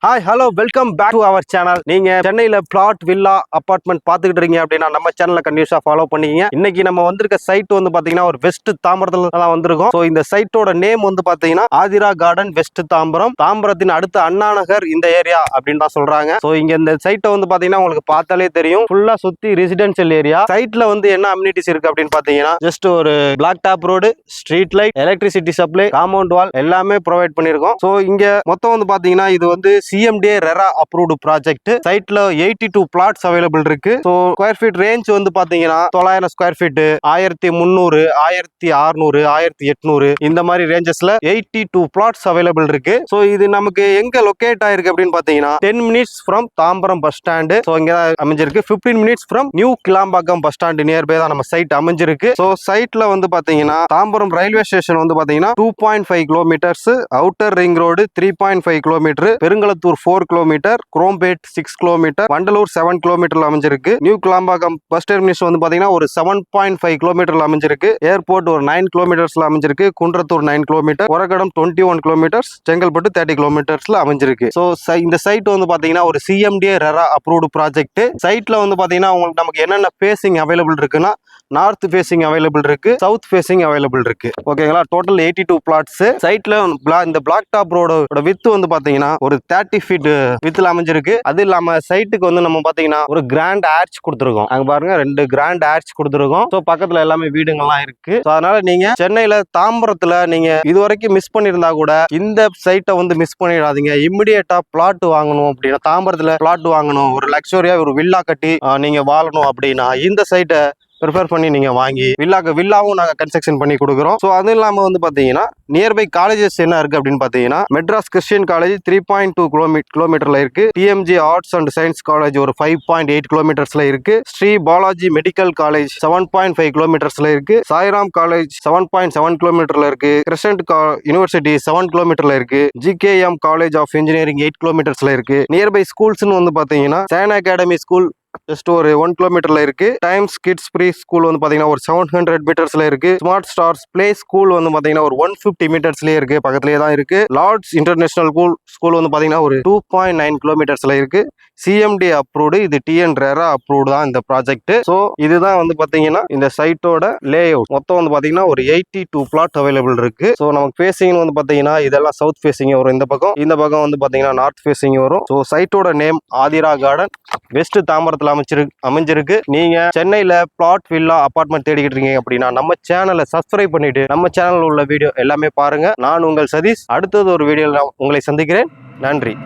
Hi hello welcome back to our channel. நீங்க சென்னையில plot villa apartment பாத்துக்கிட்டு இருக்கீங்க அப்படின்னா நம்ம சேனலை கண்டினியூஸா ஃபாலோ பண்ணிக்கங்க. இன்னைக்கு நம்ம வந்திருக்க சைட் வந்து பாத்தீங்கன்னா ஒரு வெஸ்ட் தாம்பரத்துல தான் வந்திருக்கோம். ஸோ இந்த சைட்டோட நேம் வந்து பாத்தீங்கன்னா ஆதிரா கார்டன் வெஸ்ட் தாம்பரம். தாம்பரத்தின் அடுத்த அண்ணா நகர் இந்த ஏரியா அப்படின்னு தான் சொல்றாங்க. ஸோ இங்க இந்த சைட்டை வந்து பாத்தீங்கன்னா உங்களுக்கு பார்த்தாலே தெரியும், ஃபுல்லா சுத்தி ரெசிடென்சியல் ஏரியா. சைட்ல வந்து என்ன அம்யூனிட்டிஸ் இருக்கு அப்படின்னு பாத்தீங்கன்னா ஜஸ்ட் ஒரு black top road, street light, electricity supply, compound wall எல்லாமே ப்ரொவைட் பண்ணிருக்கோம். ஸோ இங்க மொத்தம் வந்து பாத்தீங்கன்னா இது வந்து CMDA RERA approved ப்ராஜெக்ட். சைட்ல 82 plots அவைலபிள் இருக்கு. சோ ஸ்கொயர் ஃபீட் ரேஞ்ச் வந்து பாத்தீங்கன்னா 900 ஸ்கொயர் ஃபீட், 1300, 1600, 1800 இந்த மாதிரி ரேஞ்சஸ்ல 82 plots அவைலபிள் இருக்கு. சோ இது நமக்கு எங்க லொகேட் ஆயிருக்கு அப்படின்னு பாத்தீங்கன்னா 10 minutes from Tambaram bus stand. So இங்க அமைஞ்சிருக்கு. 15 minutes from new Kilambakkam bus stand nearby தான் நம்ம சைட் அமைஞ்சிருக்கு. சோ சைட்ல வந்து பாத்தீங்கன்னா தாம்பரம் ரயில்வே ஸ்டேஷன் வந்து பாத்தீங்கன்னா 2.5 kilometres, outer ring road 3.5 kilometre, Perungalathur 4 kilometre, Chromepet 6 kilometre, Vandalur 7 கிலோமீட்டர்ல அமைஞ்சிருக்கு. நியூ கிளாம்பாக்கம் பஸ் டெர்மினஸ் வந்து பாத்தீங்கன்னா ஒரு 7.5 கிலோமீட்டர்ல அமைஞ்சிருக்கு. ஏர்போர்ட் ஒரு 9 கிலோமீட்டர்ஸ்ல அமைஞ்சிருக்கு. குன்றத்தூர் 9 கிலோமீட்டர், ஒரகடம் 21 கிலோமீட்டர்ஸ், செங்கல்பட்டு 30 கிலோமீட்டர்ஸ்ல அமைஞ்சிருக்கு. சோ இந்த சைட் வந்து பாத்தீங்கன்னா ஒரு CMDA RERA அப்ரூவ்டு ப்ராஜெக்ட். சைட்ல வந்து பாத்தீங்கன்னா உங்களுக்கு நமக்கு என்னென்ன ஃபேசிங் அவைலபிள் இருக்குன்னா நார்த் ஃபேசிங் அவைலபிள் இருக்கு, சவுத் ஃபேசிங் அவைலபிள் இருக்கு. ஓகேங்களா? Total 82 flats. சைட்ல இந்த பிளாக் டாப் ரோடோட வித் வந்து பாத்தீங்கன்னா ஒரு 30 ஃபீட் வித்ல அமைஞ்சிருக்கு. அது இல்லாம சைட்டுக்கு வந்து நம்ம பாத்தீங்கன்னா ஒரு கிராண்ட் ஆர்ச் கொடுத்துருக்கோம். அங்க பாருங்க 2 கிராண்ட் ஆர்ச் கொடுத்துருக்கோம். சோ பக்கத்துல எல்லாமே வீடுங்கள்லாம் இருக்கு. சோ அதனால நீங்க சென்னையில தாம்பரத்துல நீங்க இதுவரைக்கும் மிஸ் பண்ணிருந்தா கூட இந்த சைட்டை வந்து மிஸ் பண்ணிடாதீங்க. இமிடியேட்டா பிளாட் வாங்கணும் அப்படின்னா, தாம்பரத்துல பிளாட் வாங்கணும், ஒரு லக்ஸரியா ஒரு வில்லா கட்டி நீங்க வாழணும் அப்படின்னா இந்த சைட்டை ப்ரிஃபர் பண்ணி நீங்க வாங்கி வில்லாவும் நாங்க கன்ஸ்ட்ரக்ஷன் பண்ணி கொடுக்குறோம். ஸோ அது இல்லாம வந்து பாத்தீங்கன்னா நியர்பை காலேஜஸ் என்ன இருக்கு அப்படின்னு பாத்தீங்கன்னா மெட்ராஸ் கிறிஸ்டியன் காலேஜ் 3.2 கிலோமீட்டர்ல இருக்கு. TMG arts and science college ஒரு 5.8 கிலோமீட்டர்ஸ்ல இருக்கு. ஸ்ரீ பாலாஜி மெடிக்கல் காலேஜ் 7.5 கிலோமீட்டர்ஸ்ல இருக்கு. சாய்ராம் காலேஜ் 7.7 கிலோமீட்டர்ல இருக்கு. கிரசன்ட் யூனிவர்சிட்டி 7 கிலோமீட்டர்ல இருக்கு. GKM காலேஜ் ஆஃப் இன்ஜினியரிங் 8 கிலோமீட்டர்ஸ்ல இருக்கு. நியர்பை ஸ்கூல்ஸ் வந்து பாத்தீங்கன்னா சேன் அகாடமி ஸ்கூல் ஜஸ்ட் ஒரு 1 கிலோமீட்டர்ல இருக்கு. டைம்ஸ் கிட்ஸ் ப்ரீ ஸ்கூல் வந்து பாத்தீங்கன்னா ஒரு 700 மீட்டர்ஸ்ல இருக்கு. ஸ்மார்ட் ஸ்டார்ஸ் பிளே ஸ்கூல் வந்து பாத்தீங்கன்னா ஒரு 150 மீட்டர்ஸ்லயே இருக்கு, பக்கத்துலயே தான் இருக்கு. லார்ட்ஸ் இன்டர்நேஷனல் ஸ்கூல் வந்து பாத்தீங்கன்னா ஒரு 2.9 கிலோமீட்டர்ஸ்ல இருக்கு. CMDA அப்ரூவ்டு, இது TN RERA அப்ரூவ்டு தான் இந்த ப்ராஜெக்ட். ஸோ இதுதான் வந்து பாத்தீங்கன்னா இந்த சைட்டோட லே அவுட். மொத்தம் வந்து பாத்தீங்கன்னா ஒரு 82 பிளாட் அவைலபிள் இருக்கு. ஸோ நமக்கு ஃபேசிங் வந்து பாத்தீங்கன்னா இதெல்லாம் சவுத் ஃபேசிங் வரும். இந்த பக்கம் வந்து பாத்தீங்கன்னா நார்த் ஃபேசிங் வரும். ஸோ சைட்டோட நேம் ஆதிரா கார்டன் வெஸ்ட் தாம்பரத்துல அமைஞ்சிருக்கு. நீங்க சென்னையில பிளாட் வில்லா அபார்ட்மெண்ட் தேடிக்கிட்டு இருக்கீங்க அப்படின்னா நம்ம சேனலை சப்ஸ்கிரைப் பண்ணிட்டு நம்ம சேனல்ல உள்ள வீடியோ எல்லாமே பாருங்க. நான் உங்கள் சதீஷ். அடுத்தது ஒரு வீடியோல உங்களை சந்திக்கிறேன். நன்றி.